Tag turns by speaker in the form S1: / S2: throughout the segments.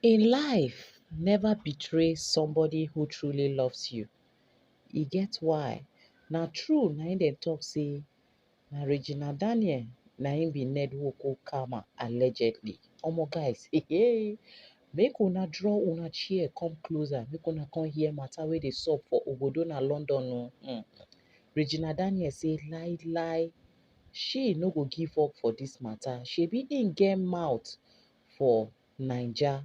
S1: In life, never betray somebody who truly loves you. E get why. Na true na im dem talk say na Regina Daniel na im be Ned Nwoko Karma allegedly. Omo guys, make una draw una chair come closer, make una come hear matter wey dey sup for obodo na London o. Regina Daniel say lie lie, she no go give up for dis matter. Shebi im get mouth for Naija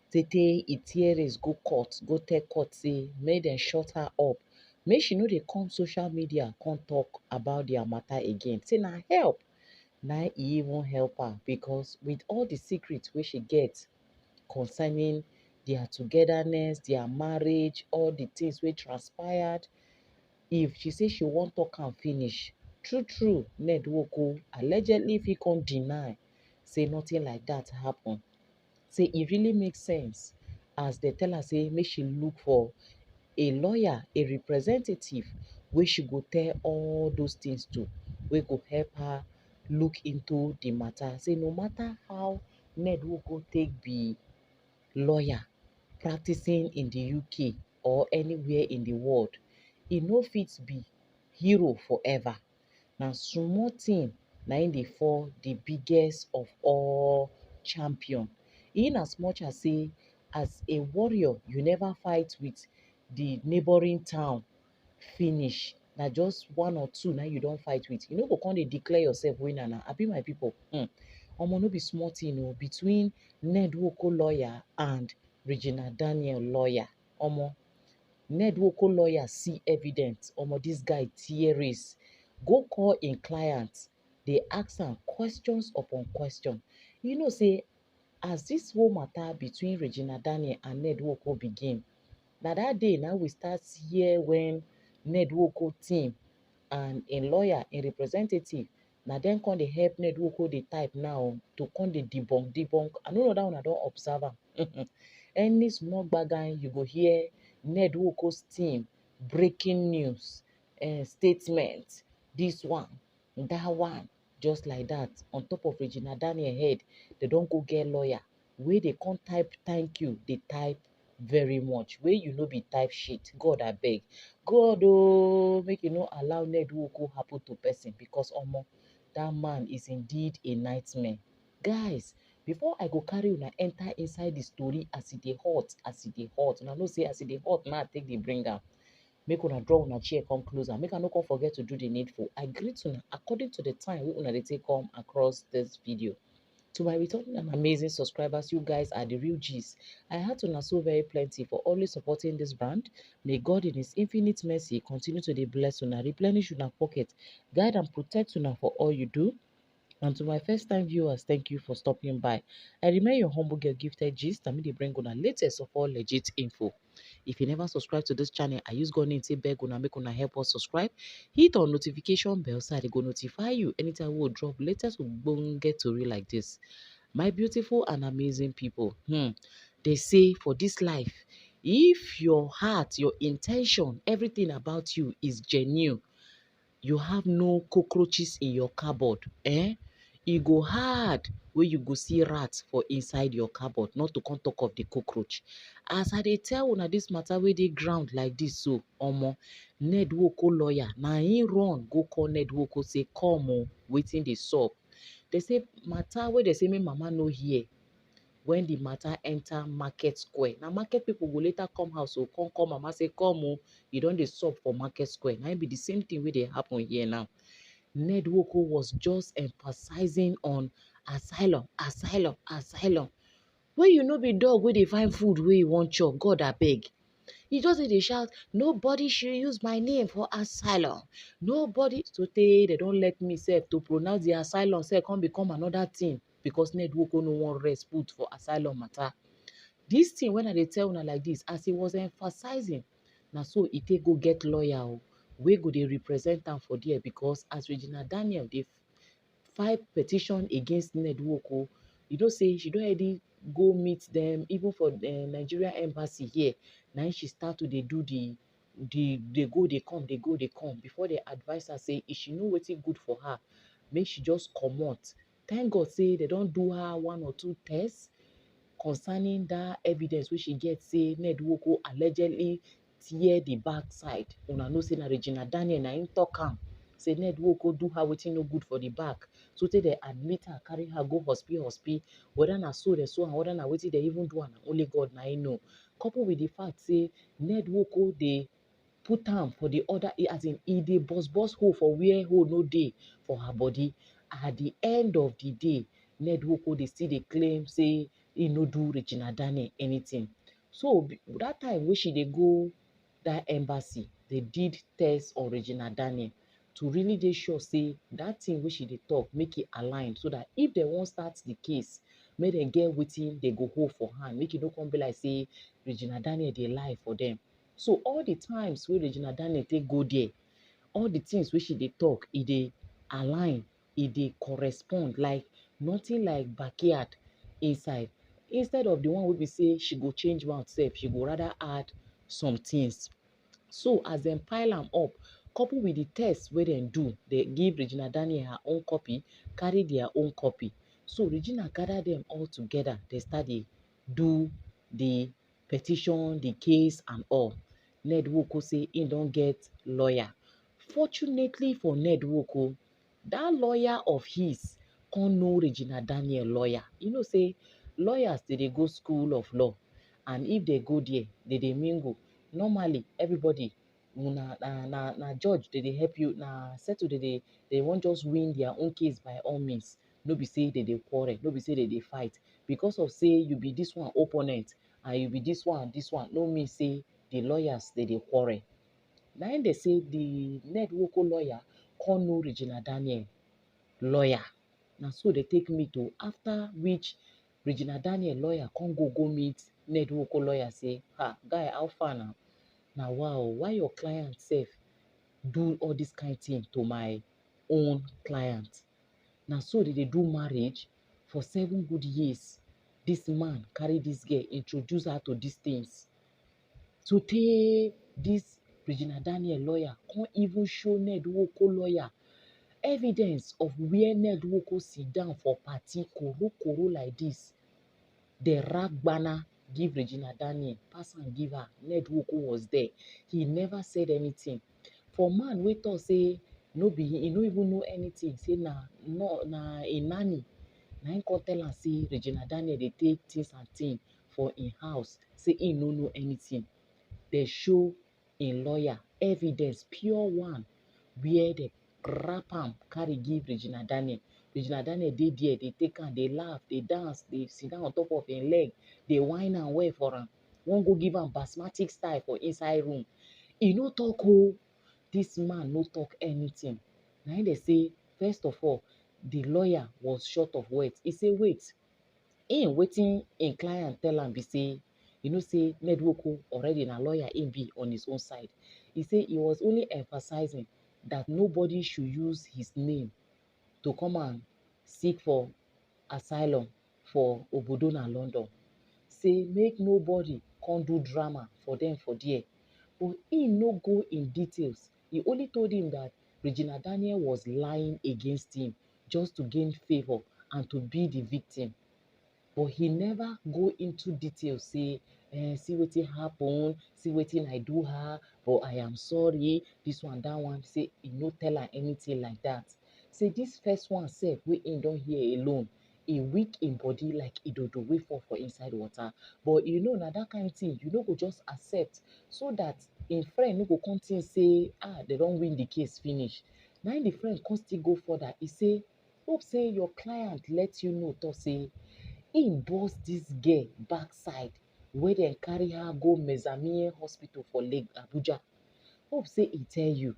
S1: tey e tear race go court go tell court say make dem shut her up, make she no dey come social media come talk about their matter again, say na help na e even help her because with all the secret wey she get concerning their togetherness, their marriage, all the things wey transpired, if she say she wan talk am finish, true true Ned Nwoko allegedly fit come deny say nothing like that happen, say e really make sense as dem tell her say make she look for a lawyer, a representative wey she go tell all those things to, wey go help her look into the matter. Say no matter how Ned Nwoko take be lawyer practicing in the UK or anywhere in the world, e no fit be hero forever. Na small thing na im dey fall the biggest of all champion. In as much as say as a warrior you never fight with the neighboring town finish, na just one or two na you don fight with, you no go come dey declare yourself winner na, abi my people. Omo no be small thing o between Ned Nwoko lawyer and Regina Daniel lawyer. Omo Ned Nwoko lawyer see evidence, omo dis guy tear race, go call im client, dey ask am questions upon question. You know say as dis whole matter between Regina Daniel and Ned Nwoko begin, na that day na we start hear when Ned Nwoko team and im lawyer, im representative, na dem come dey help Ned Nwoko dey type now to come dey debunk. I no know whether una don observe am. Any small gbagan you go hear Ned Nwoko's team breaking news, statement, this one, that one, just like that. On top of Regina Daniel head, they don go get lawyer wey dey come type thank you, dey type very much, wey you no be type shit. God abeg, God make you no allow Ned Nwoko happen to person because omo that man is indeed a nightmare. Guys, before I go carry una enter inside the story as e dey hot, una know say as e dey hot na I take dey bring am. Make una draw una chair come closer, make I no come forget to do the needful. I greet una according to the time wey una dey take come across this video. To my returning and amazing subscribers, you guys are the real G's. I had to so very plenty for always supporting this brand. May God in His infinite mercy continue to dey bless una, replenish una pocket, guide and protect una for all you do. And to my first time viewers, thank you for stopping by. I remain your humble girl Gifted Gist, and me dey bring una latest of all legit info. If you never subscribe to this channel, I use God name say beg una make una help us subscribe. Hit on notification bell so I go notify you anytime we will drop latest ogbonge tori like this. My beautiful and amazing people, they say for this life, if your heart, your intention, everything about you is genuine, you have no cockroaches in your cupboard, e go hard wey you go see rats for inside your cupboard, not to come talk of the cockroach. As I dey tell una this matter wey dey ground like this, so omo Ned Nwoko lawyer na him run go call Ned Nwoko say come o, wetin dey sup. They say matter wey they say make mama no hear when the matter enter market square. Na market people go later come house o, come call mama say come o, e don dey sup for market square. Na im be the same thing wey dey happen here now. Ned Nwoko was just emphasizing on asylum, asylum, asylum. When you no be dog wey dey find food wey you wan chop, God abeg. E just dey shout, nobody should use my name for asylum. Nobody, so tey they don let me sef to pronounce the asylum sef come become another thing because Ned Nwoko no wan rest put for asylum matter. This thing when I dey tell una like this, as he was emphasizing, na so e take go get lawyer o, wey go dey represent am for there because as Regina Daniel dey file petition against Ned Nwoko, you know say she don already go meet them even for the Nigeria embassy here. Na she start to dey do the dey go dey come, dey go dey come before they advise her say if she know wetin good for her, make she just comot. Thank God say they don do her one or two tests. concerning that evidence wey she get say Ned Nwoko allegedly tear the backside. Una know say na Regina Daniel na im talk am say Ned Nwoko do her wetin no good for the back, so tey dem admit her, carry her go hospital. Whether na so dem so am, whether na wetin dem even do am, na only God na im know. Couple with the fact say Ned Nwoko dey put am for the other, as in e dey burst hole for where hole no dey for her body. At the end of the day, Ned Nwoko dey still dey claim say e no do Regina Daniel anything. So that time wey she dey go that embassy, they did test on Regina Daniel to really dey sure say that thing wey she dey talk make e align, so that if dem wan start the case, make dem get wetin dem go hold for hand, make e no come be like say Regina Daniel dey lie for dem. So all the times wey Regina Daniel take go there, all the things wey she dey talk, e dey align, e dey correspond, like nothing like backyard inside. Instead of the one wey be say she go change mouth sef, she go rather add some things. So as dem pile am up, couple with the test wey dem do, dey give Regina Daniel her own copy, carry their own copy. So Regina gather dem all together, dey start dey do the petition, the case and all. Ned Nwoko say im don get lawyer. Fortunately for Ned Nwoko, that lawyer of his come know Regina Daniel lawyer. You know say lawyers dey go school of law, and if they go there, they dey mingle. Normally everybody na judge dey help you, na settle they wan just win their own case by all means. No be say they dey quarrel, no be say they dey fight. Because of say you be this one opponent and you be this one, no mean say the lawyers dey quarrel. Na im dey say the Ned Nwoko lawyer come know Regina Daniel lawyer. Na so they take meet o. After which Regina Daniel lawyer come go meet Ned Nwoko lawyer say, guy, how far now? Na wow, why your client sef do all this kind thing to my own client? Na so they dey do marriage for 7 good years. This man carry this girl, introduce her to these things. So tey this Regina Daniel lawyer come even show Ned Nwoko lawyer evidence of where Ned Nwoko sit down for party koro like this. The ragbana give Regina Daniel, pass am give her. Ned Nwoko was there. He never said anything. For man wey talk say no be he no even know anything, say na a nanny, na him come tell am say Regina Daniel dey take things and things for im house, say he no know anything. They show im lawyer evidence, pure one, where they wrap am carry give Regina Daniel. Regina Daniel dey there, dey take am, dey laugh, dey dance, dey sit down on top of im leg, dey whine am well for am. Wan go give am basmatic style for inside room. E no talk o. This man no talk anything. Na im dey say, first of all, the lawyer was short of words. He say, wait, wetin im client tell am be say, you know say Ned Nwoko already na lawyer im be on his own side. He say he was only emphasizing that nobody should use his name to come and seek for asylum for obodo na London. Say make nobody come do drama for them for there. But he no go in details. He only told him that Regina Daniel was lying against him just to gain favor and to be the victim. But he never go into detail, say, see wetin happen, see wetin I do her, but I am sorry, this one, that one. Say he no tell her anything like that. Say this first one sef wey him don hear alone, e weak in body like idodo wey fall for inside water. But you know na that kind thing, you no go just accept, so that im friend no go come think say, they don win the case finish. Na im the friend come still go further. He say, hope say your client let you know, talk say im burst this girl backside wey dem carry her go Mezamia hospital for Lake Abuja. Hope say e tell you.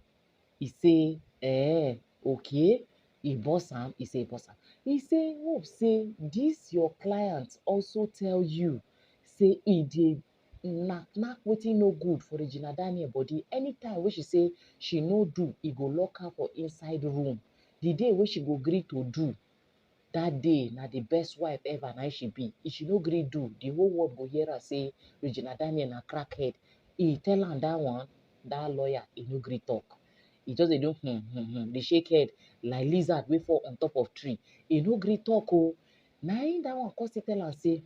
S1: He say, okay. He burst am. He say, burst am. He say, hope say this your client also tell you, say e dey knack wetin no good for Regina Daniel body. Anytime wey she say she no do, e go lock her for inside room. The day wey she go gree to do, that day na the best wife ever na she be. If she no gree do, the whole world go hear her say Regina Daniel na crackhead. He tell am that one, that lawyer, he no gree talk. He just dey do dey shake head like lizard wey fall on top of tree. He no gree talk o. Na him that one come still tell am say,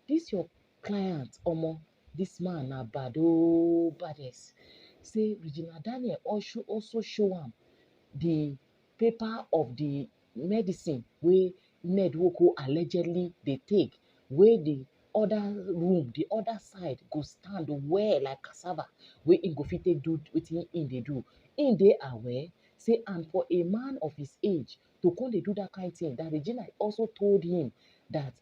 S1: this your client, omo, this man na bad oh baddest. Say Regina Daniel also show am the paper of the medicine wey Ned Nwoko allegedly dey take, wey the other room, the other side go stand well like cassava, wey im go fit take do wetin im dey do. Im dey aware say, and for a man of his age to come dey do that kind thing, that Regina also told him that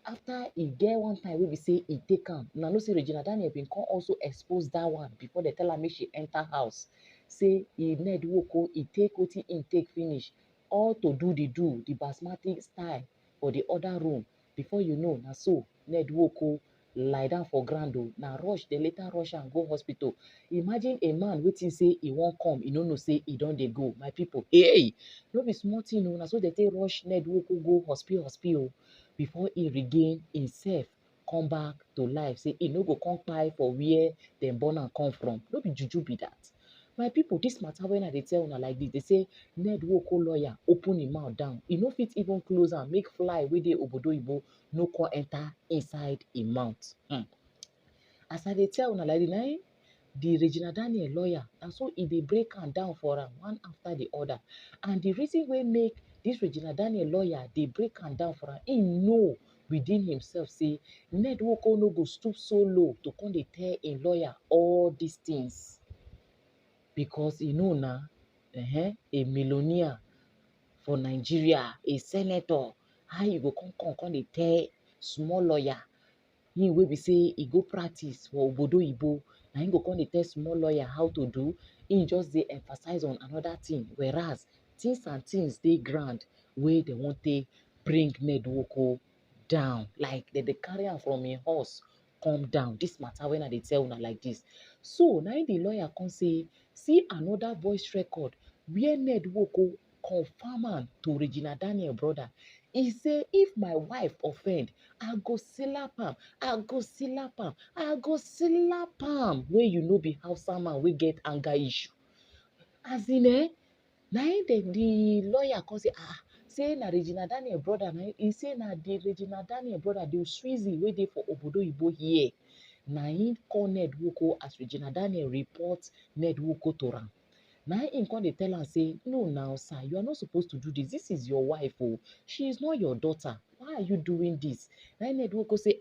S1: after e get one time wey be say e take am, una know say Regina Daniel bin come also expose that one before dem tell am make she enter house. Say Ned Nwoko e take wetin im take finish, all to do the basmati style for the other room. Before you know, na so Ned Nwoko lie down for ground o. Na rush, dem later rush am go hospital. Imagine a man wey think say e wan come, e no know say e don dey go. My people, hey, no be small thing o. Na so dem take rush Ned Nwoko go hospital before e regain himself, come back to life. Say e no go come kpai for where dem born am come from. No be juju be that. My people, this matter when I dey tell una like this, they say Ned Nwoko lawyer open im mouth down. E no fit even close am, make fly wey dey obodo oyibo no come enter inside im mouth. As I dey tell una like this, na the Regina Daniel lawyer, and so e dey break am down for am one after the other. And the reason wey make this Regina Daniel lawyer dey break am down for am, im know within himself say Ned Nwoko no go stoop so low to come dey tell im lawyer all these things, because you know na a millionaire for Nigeria, a senator, how you go come dey tell small lawyer, him wey be say e go practice for obodo oyibo, na him go come dey tell small lawyer how to do. Him just dey emphasize on another thing, whereas things and things dey ground wey dem wan take bring Ned Nwoko down, like dem dey carry am from im horse come down. This matter when I dey tell una like this. So na the lawyer come say, see another voice record where Ned Nwoko confirm am to Regina Daniel brother. He say, if my wife offend, I go slap am, I go slap am, I go slap am. Wey you no be Hausa man wey get anger issue. As in na the lawyer come say, say na Regina Daniel brother, he say na the Regina Daniel brother, the Sweezy wey dey for obodo oyibo here, na him call Ned Nwoko as Regina Daniel report Ned Nwoko to am. Na him come dey tell am say, no now sir, you are not supposed to do this. This is your wife oh. She is not your daughter. Why are you doing this? Na Ned Nwoko say,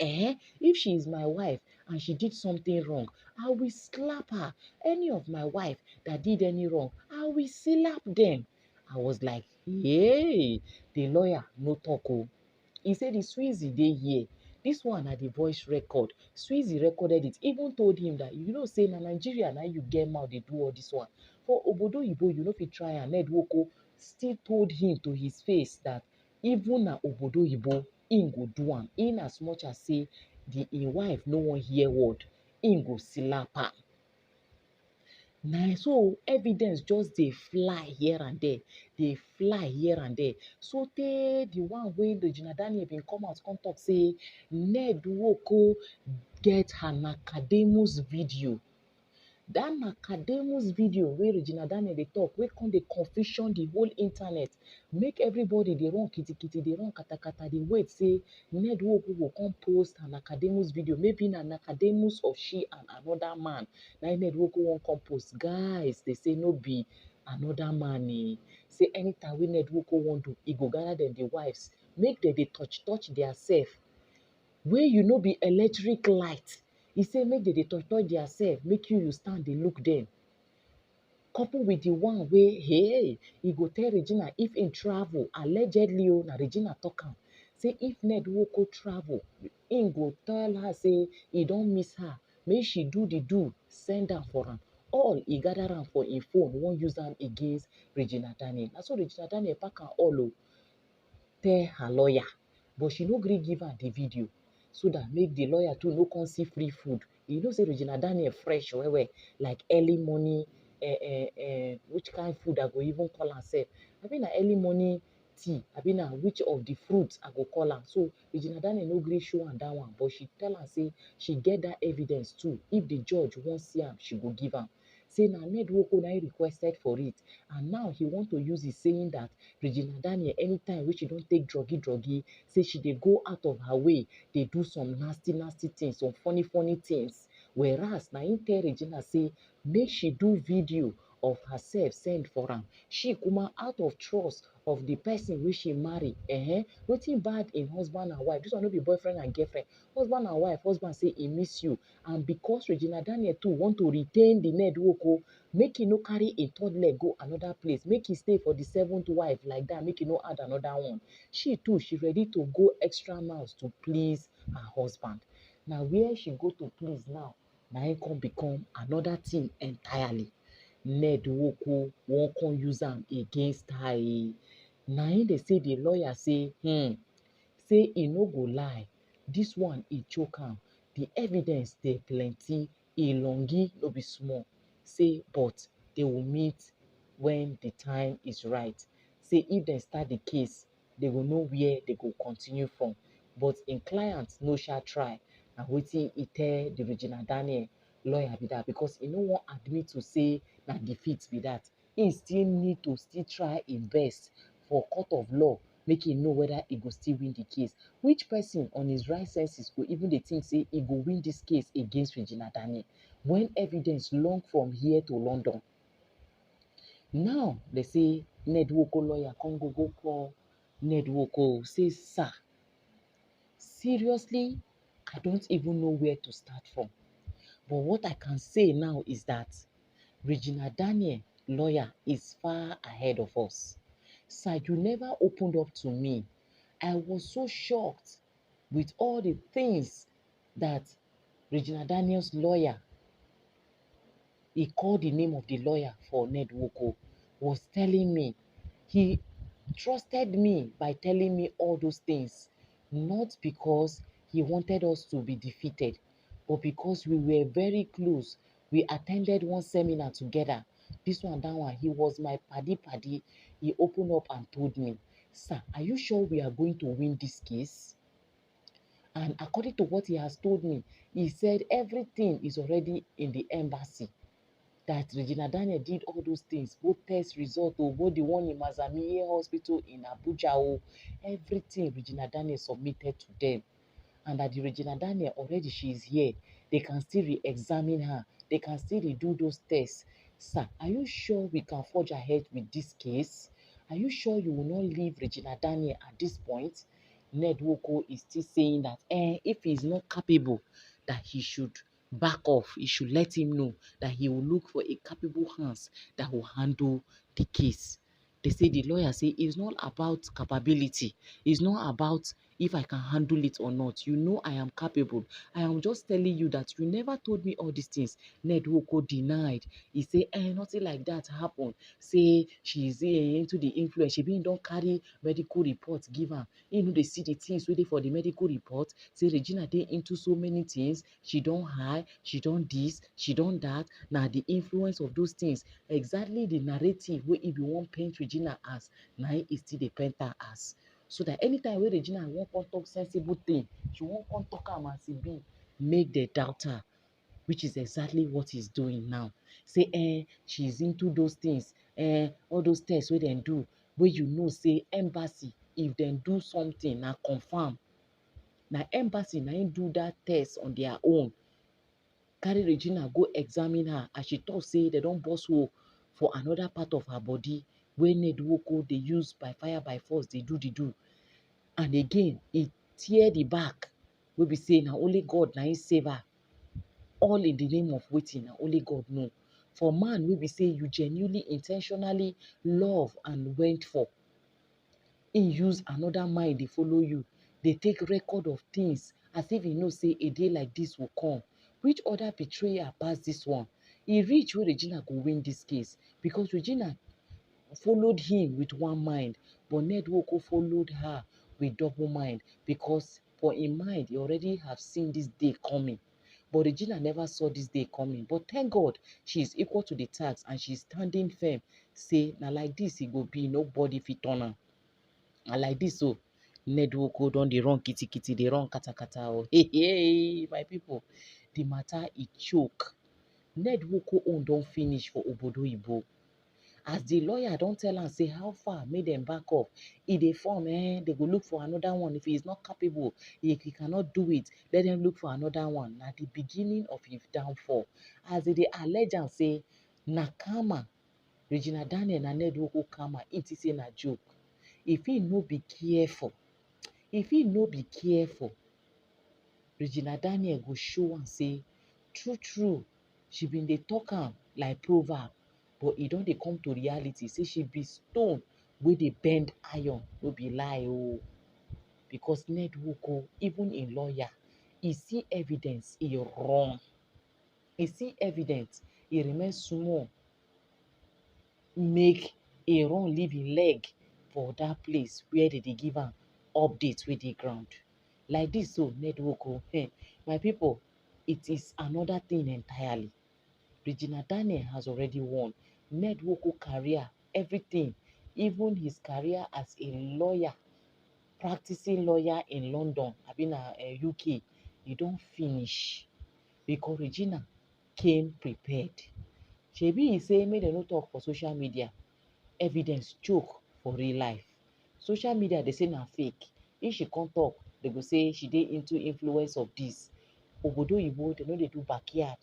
S1: if she is my wife and she did something wrong, I will slap her. Any of my wife that did any wrong, I will slap them. I was like, hey, the lawyer no talk oh. He said the Sweezy dey here. This one na the voice record. Sweezy recorded it. Even told him that, you know, say na Nigeria na you get mouth dey do all this one. For obodo oyibo, you no fit try am. Ned Nwoko still told him to his face that even na obodo oyibo, im go do am. In as much as say im wife no wan hear word, im go slap am. Na so evidence just dey fly here and there, dey fly here and there. So tey the one wey Regina Daniel bin come out come talk say Ned Nwoko get an Nakademus video. That Nakademus video wey Regina Daniel dey talk, wey come dey confusion the whole internet, make everybody dey run kitikiti, dey run katakata, dey wait say Ned Nwoko go come post an Nakademus video. Maybe na Nakademus of she and another man. Na Ned Nwoko wan come post. Guys, they say no be another man. Say anytime wey Ned Nwoko wan do, he go gather them, the wives, make them dey touch their self. Wey you no be electric light. He say make dem dey touch their self, make you stand dey look them. Couple with the one wey, hey, he go tell Regina if im travel, allegedly na Regina talk am. Say if Ned Nwoko travel, im go tell her say he don miss her, make she do, send am for am. All he gather am for im phone, wan use am against Regina Daniel. Na so Regina Daniel pack am all o, tell her lawyer, but she no gree give am the video, so that make the lawyer too no come see free food. You know say Regina Daniel fresh well, like early morning, which kind food I go even call am sef? Abi na early morning tea, abi na which of the fruits I go call am? So Regina Daniel no gree show am that one, but she tell am say she get that evidence too. If the judge wan see am, she go give am. say na Ned Nwoko na requested for it, and now he want to use it saying that Regina Daniel anytime wey she don take druggy, say she dey go out of her way dey do some nasty things, some funny things, whereas na him tell Regina say make she do video of herself send for am. She kuma out of trust of the person wey she marry, wetin bad in husband and wife, this one no be boyfriend and girlfriend, husband and wife, husband say he miss you, and because Regina Daniel too want to retain the Ned Nwoko, make e no carry a third leg go another place, make e stay for the seventh wife like that, make e no add another one. She too, she ready to go extra miles to please her husband. Na where she go to please now, na im come become another thing entirely. Ned Nwoko wan come use am against her. Na im dey say the lawyer say say e no go lie, this one e choke am, the evidence dey plenty, e longi no be small, say but they will meet when the time is right. Say if dem start the case, they go know where they go continue from, but im client no sha try. Na wetin e tell the Regina Daniel lawyer be that, because e no wan admit to say na defeat be that. Im still need to still try im best for court of law, make e know whether e go still win the case. Which person on his right senses go even dey think say e go win this case against Regina Daniel when evidence long from here to London? Now they say Ned Nwoko lawyer come go call Ned Nwoko, say sir, seriously I don't even know where to start from, but what I can say now is that Regina Daniel lawyer is far ahead of us. Sir, you never opened up to me. I was so shocked with all the things that Regina Daniel's lawyer, he called the name of the lawyer for Ned Nwoko, was telling me. He trusted me by telling me all those things, not because he wanted us to be defeated, but because we were very close. We attended one seminar together. This one, that one, he was my paddy. He opened up and told me, sir, are you sure we are going to win this case? And according to what he has told me, he said everything is already in the embassy. That Regina Daniel did all those things, both test result, both the one in Mazamiye Hospital in Abuja, everything Regina Daniel submitted to them. And that the Regina Daniel already, she is here. They can still re-examine her. They can still redo those tests. Sir, are you sure we can forge ahead with this case? Are you sure you will not leave Regina Daniel at this point? Ned Nwoko is still saying that if he is not capable, that he should back off. He should let him know that he will look for a capable hands that will handle the case. They say the lawyer say it's not about capability. It's not about if I can handle it or not. You know I am capable. I am just telling you that you never told me all these things. Ned Nwoko denied. He say, nothing like that happened. Say she is into the influence. She been don't carry medical reports give her. You know they see the things waiting for the medical report. Say Regina dey into so many things. She don't hide. She don't this. She don't that. Now the influence of those things, exactly the narrative where if you want paint Regina as, now it still the paint her as. So that anytime where Regina won't come talk sensible thing, she won't come talk am as e be, make the doubt her, which is exactly what he's doing now. Say, she's into those things, all those tests where they do, where you know, say, embassy, if they do something, now confirm. Now, embassy, now do that test on their own. Carry Regina, go examine her, as she talk, say, they don't bust hole for another part of her body, where Ned Nwoko, they use by fire, by force, they do. And again, it tear the back. We be saying, now only God, now he save her. All in the name of waiting, now only God know. For man, we be say you genuinely, intentionally love and went for. He use another mind, they follow you. They take record of things as if he know say a day like this will come. Which other betrayer pass this one? He reach where Regina go win this case because Regina followed him with one mind, but Ned Nwoko followed her with double mind because for in mind he already have seen this day coming. But Regina never saw this day coming. But thank God she is equal to the task and she is standing firm. Say, now like this it go be, nobody fit turn her. And like this, so Ned Nwoko don dey run kitty, dey run kata. Oh, hey, my people, the matter it choke. Ned Nwoko own don finish for obodo oyibo. As the lawyer don tell am say how far make dem back off, e dey form dey go look for another one. If he is not capable, if he cannot do it, let dem look for another one. Na the beginning of his downfall. As they dey allege am say na karma, Regina Daniel na Ned Nwoko karma, im think say na joke. If he no be careful, Regina Daniel go show am say true true she bin dey talk am like proverb, but e don dey come to reality say she be stone wey dey bend iron, no be lie o. Because Ned Nwoko, even im lawyer, e see evidence, e run. E see evidence, e remain small, make e run leave im leg for dat place where dem dey give am update wey dey ground. Like dis so, Ned Nwoko, my people, it is another thing entirely. Regina Daniel has already won. Ned Nwoko career, everything, even his career as a lawyer, practicing lawyer in London, abi na UK, e don finish because Regina came prepared. Shebi e say make dem no talk for social media, evidence choke for real life. Social media dey say na fake. If she come talk, they go say she dey into influence of this. Obodo oyibo, they no dey do backyard.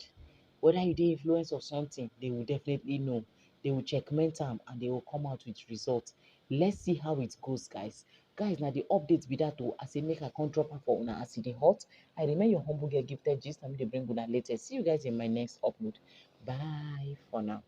S1: Whether you dey influence of something, they will definitely know. They will checkmate am and they will come out with results. Let's see how it goes, guys. Guys, na the update be that o. I say make I come drop am for una as e dey hot. I remain your humble girl Gifted Gist, and me dey bring una latest. See you guys in my next upload. Bye for now.